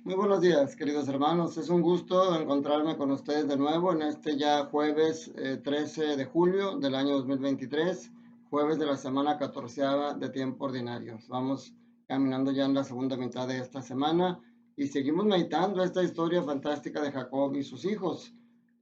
Muy buenos días, queridos hermanos. Es un gusto encontrarme con ustedes de nuevo en este ya jueves 13 de julio del año 2023, jueves de la semana 14 de tiempo ordinario. Vamos caminando ya en la segunda mitad de esta semana y seguimos meditando esta historia fantástica de Jacob y sus hijos.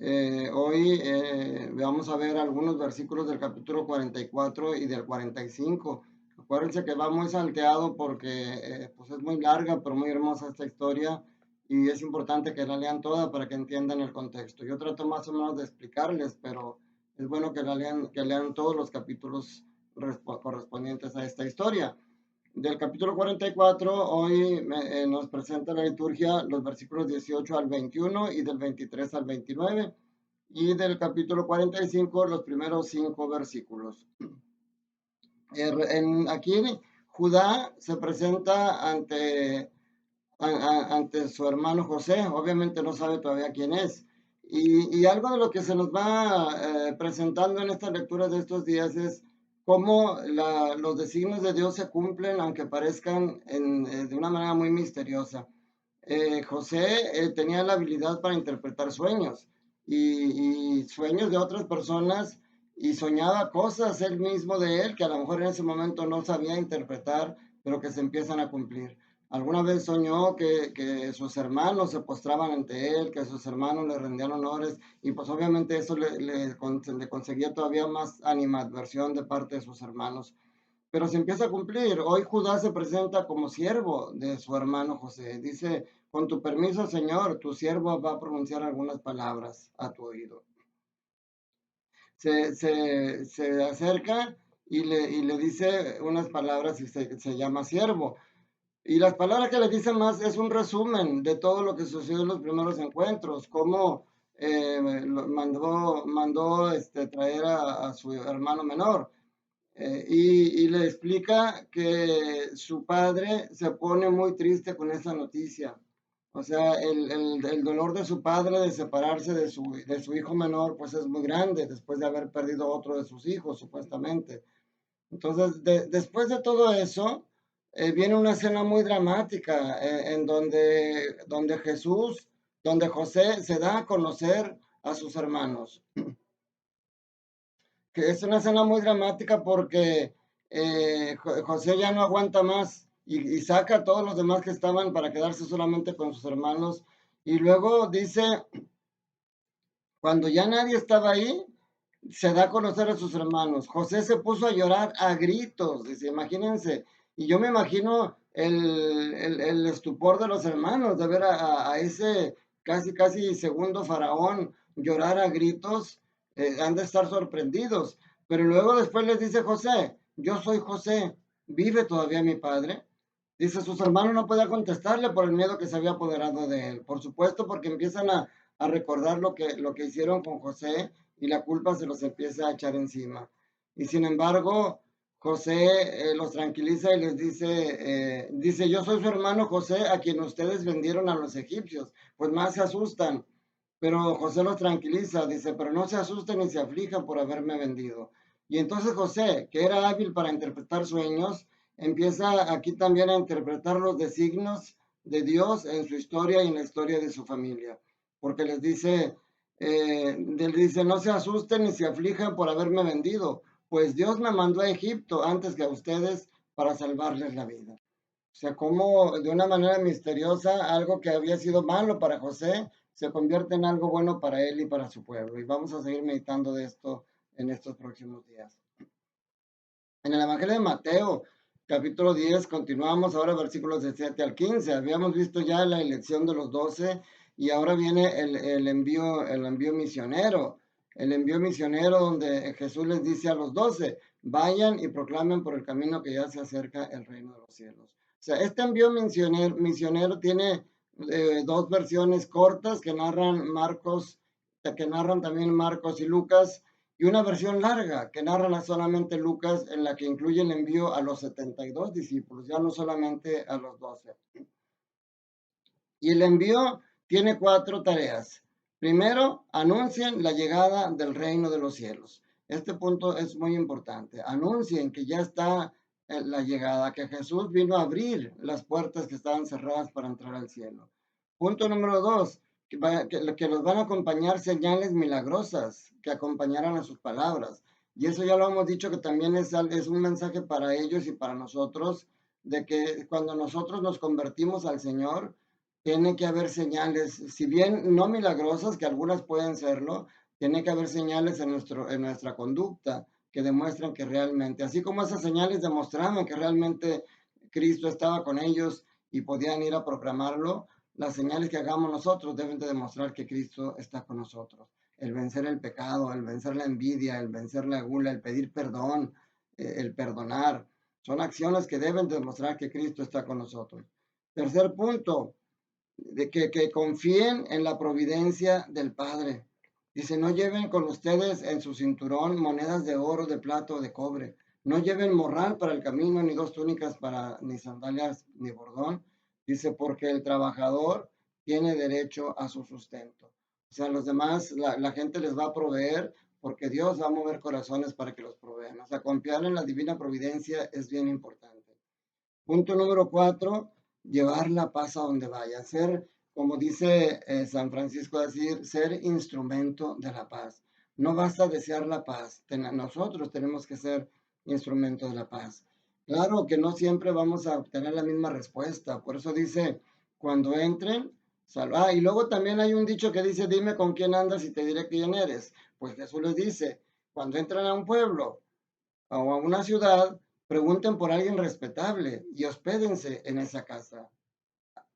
Hoy vamos a ver algunos versículos del capítulo 44 y del 45. Acuérdense que va muy salteado porque pues es muy larga, pero muy hermosa esta historia y es importante que la lean toda para que entiendan el contexto. Yo trato más o menos de explicarles, pero es bueno que lean todos los capítulos correspondientes a esta historia. Del capítulo 44, hoy nos presenta la liturgia los versículos 18 al 21 y del 23 al 29, y del capítulo 45 los primeros 5 versículos. Aquí Judá se presenta ante su hermano José, obviamente no sabe todavía quién es. Y algo de lo que se nos va presentando en estas lecturas de estos días es cómo los designios de Dios se cumplen, aunque parezcan de una manera muy misteriosa. José tenía la habilidad para interpretar sueños y sueños de otras personas, y soñaba cosas él mismo de él que a lo mejor en ese momento no sabía interpretar, pero que se empiezan a cumplir. Alguna vez soñó que sus hermanos se postraban ante él, que sus hermanos le rendían honores, y pues obviamente eso le conseguía todavía más animadversión de parte de sus hermanos. Pero se empieza a cumplir. Hoy Judá se presenta como siervo de su hermano José. Dice, con tu permiso, Señor, tu siervo va a pronunciar algunas palabras a tu oído. Se acerca y le dice unas palabras y se llama siervo. Y las palabras que le dice más es un resumen de todo lo que sucedió en los primeros encuentros, cómo mandó traer a su hermano menor. Y le explica que su padre se pone muy triste con esa noticia. O sea, el dolor de su padre de separarse de su hijo menor, pues es muy grande, después de haber perdido otro de sus hijos, supuestamente. Entonces, después de todo eso, viene una escena muy dramática en donde José se da a conocer a sus hermanos, que es una escena muy dramática porque José ya no aguanta más y saca a todos los demás que estaban para quedarse solamente con sus hermanos. Y luego dice, cuando ya nadie estaba ahí, se da a conocer a sus hermanos. José se puso a llorar a gritos, dice, imagínense. Y yo me imagino el estupor de los hermanos de ver a ese casi segundo faraón llorar a gritos. Han de estar sorprendidos. Pero luego después les dice José, yo soy José, ¿vive todavía mi padre? Dice, sus hermanos no podían contestarle por el miedo que se había apoderado de él. Por supuesto, porque empiezan a recordar lo que hicieron con José, y la culpa se los empieza a echar encima. Y sin embargo, José los tranquiliza y les dice, yo soy su hermano José, a quien ustedes vendieron a los egipcios. Pues más se asustan. Pero José los tranquiliza, dice, pero no se asusten ni se aflijan por haberme vendido. Y entonces José, que era hábil para interpretar sueños, empieza aquí también a interpretar los designios de Dios en su historia y en la historia de su familia. Porque les dice, no se asusten ni se aflijan por haberme vendido, pues Dios me mandó a Egipto antes que a ustedes para salvarles la vida. O sea, como de una manera misteriosa algo que había sido malo para José se convierte en algo bueno para él y para su pueblo. Y vamos a seguir meditando de esto en estos próximos días. En el Evangelio de Mateo, capítulo 10, continuamos ahora versículos de 7 al 15. Habíamos visto ya la elección de los 12 y ahora viene el envío misionero. El envío misionero donde Jesús les dice a los 12, vayan y proclamen por el camino que ya se acerca el reino de los cielos. O sea, este envío misionero tiene dos versiones cortas que narran también Marcos y Lucas, y una versión larga que narra solamente Lucas, en la que incluye el envío a los 72 discípulos, ya no solamente a los 12. Y el envío tiene 4 tareas. Primero, anuncien la llegada del reino de los cielos. Este punto es muy importante. Anuncien que ya está la llegada, que Jesús vino a abrir las puertas que estaban cerradas para entrar al cielo. Punto número dos, que los van a acompañar señales milagrosas que acompañarán a sus palabras. Y eso ya lo hemos dicho que también es un mensaje para ellos y para nosotros, de que cuando nosotros nos convertimos al Señor, tiene que haber señales, si bien no milagrosas, que algunas pueden serlo, tiene que haber señales en nuestra conducta que demuestran que realmente, así como esas señales demostraban que realmente Cristo estaba con ellos y podían ir a proclamarlo, las señales que hagamos nosotros deben de demostrar que Cristo está con nosotros. El vencer el pecado, el vencer la envidia, el vencer la gula, el pedir perdón, el perdonar, son acciones que deben demostrar que Cristo está con nosotros. Tercer punto, de que confíen en la providencia del Padre. Dice, no lleven con ustedes en su cinturón monedas de oro, de plata o de cobre. No lleven morral para el camino, ni dos túnicas para, ni sandalias, ni bordón. Dice, porque el trabajador tiene derecho a su sustento. O sea, los demás, la gente les va a proveer porque Dios va a mover corazones para que los provean. O sea, confiar en la divina providencia es bien importante. Punto número cuatro, llevar la paz a donde vaya. Ser, como dice San Francisco de Asís, ser instrumento de la paz. No basta desear la paz, nosotros tenemos que ser instrumento de la paz. Claro que no siempre vamos a obtener la misma respuesta, por eso dice, cuando entren, salva. Y luego también hay un dicho que dice, dime con quién andas y te diré quién eres. Pues Jesús les dice, cuando entran a un pueblo, o a una ciudad, pregunten por alguien respetable y hospédense en esa casa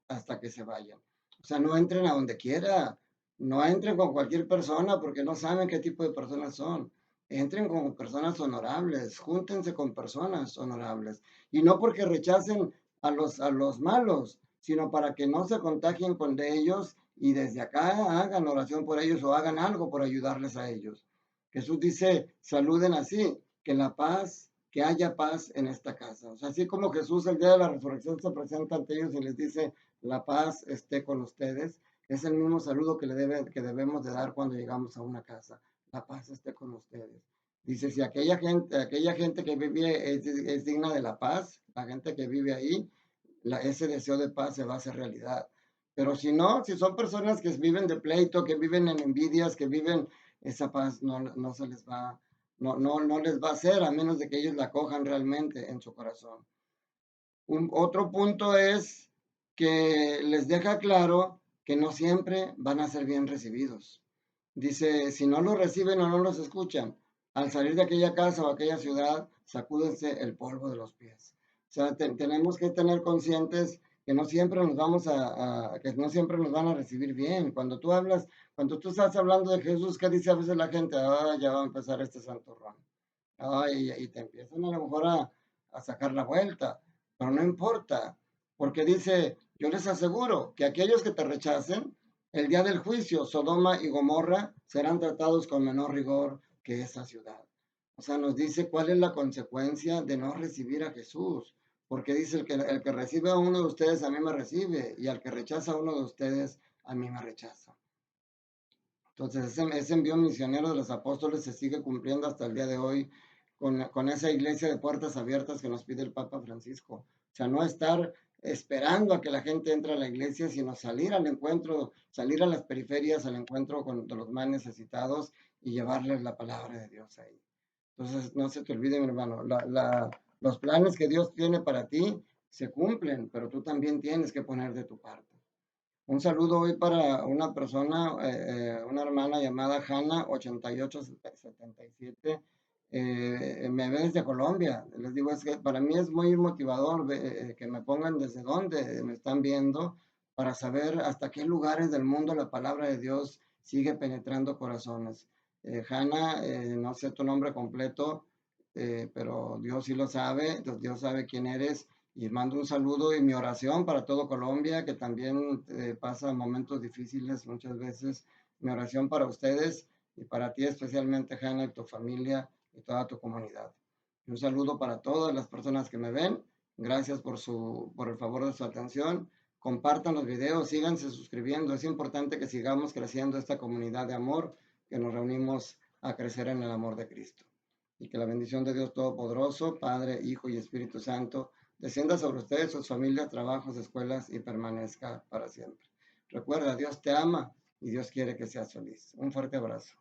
hasta que se vayan. O sea, no entren a donde quiera, no entren con cualquier persona porque no saben qué tipo de personas son. Entren con personas honorables, júntense con personas honorables. Y no porque rechacen a los malos, sino para que no se contagien con de ellos y desde acá hagan oración por ellos o hagan algo por ayudarles a ellos. Jesús dice, saluden así, que la paz, que haya paz en esta casa. O sea, así como Jesús el día de la resurrección se presenta ante ellos y les dice, la paz esté con ustedes, es el mismo saludo que debemos de dar cuando llegamos a una casa. La paz esté con ustedes. Dice, si aquella gente que vive es digna de la paz, la gente que vive ahí, ese deseo de paz se va a hacer realidad. Pero si no, si son personas que viven de pleito, que viven en envidias, que viven, esa paz no se les va, no les va a hacer a menos de que ellos la cojan realmente en su corazón. Otro punto es que les deja claro que no siempre van a ser bien recibidos. Dice, si no los reciben o no los escuchan, al salir de aquella casa o aquella ciudad, sacúdense el polvo de los pies. O sea, tenemos que tener conscientes que no siempre nos que no siempre nos van a recibir bien. Cuando tú estás hablando de Jesús, ¿qué dice a veces la gente? Ah, ya va a empezar este santurrón. Ay, y te empiezan a lo mejor a sacar la vuelta, pero no importa, porque dice, yo les aseguro que aquellos que te rechacen, el día del juicio, Sodoma y Gomorra serán tratados con menor rigor que esa ciudad. O sea, nos dice cuál es la consecuencia de no recibir a Jesús, porque dice, el que recibe a uno de ustedes a mí me recibe, y al que rechaza a uno de ustedes a mí me rechaza. Entonces, ese envío misionero de los apóstoles se sigue cumpliendo hasta el día de hoy con esa iglesia de puertas abiertas que nos pide el Papa Francisco. O sea, no estar esperando a que la gente entre a la iglesia, sino salir al encuentro, salir a las periferias al encuentro con los más necesitados y llevarles la palabra de Dios ahí. Entonces, no se te olvide, mi hermano, los planes que Dios tiene para ti se cumplen, pero tú también tienes que poner de tu parte. Un saludo hoy para una persona, una hermana llamada Hanna 8877. Me ve desde Colombia. Les digo, es que para mí es muy motivador que me pongan desde dónde me están viendo para saber hasta qué lugares del mundo la palabra de Dios sigue penetrando corazones. Hanna, no sé tu nombre completo, pero Dios sí lo sabe, Dios sabe quién eres y mando un saludo y mi oración para todo Colombia, que también pasa momentos difíciles muchas veces. Mi oración para ustedes y para ti especialmente, Hanna, y tu familia y toda tu comunidad. Un saludo para todas las personas que me ven. Gracias por el favor de su atención. Compartan los videos, síganse suscribiendo. Es importante que sigamos creciendo esta comunidad de amor, que nos reunimos a crecer en el amor de Cristo. Y que la bendición de Dios Todopoderoso, Padre, Hijo y Espíritu Santo, descienda sobre ustedes, sus familias, trabajos, escuelas y permanezca para siempre. Recuerda, Dios te ama y Dios quiere que seas feliz. Un fuerte abrazo.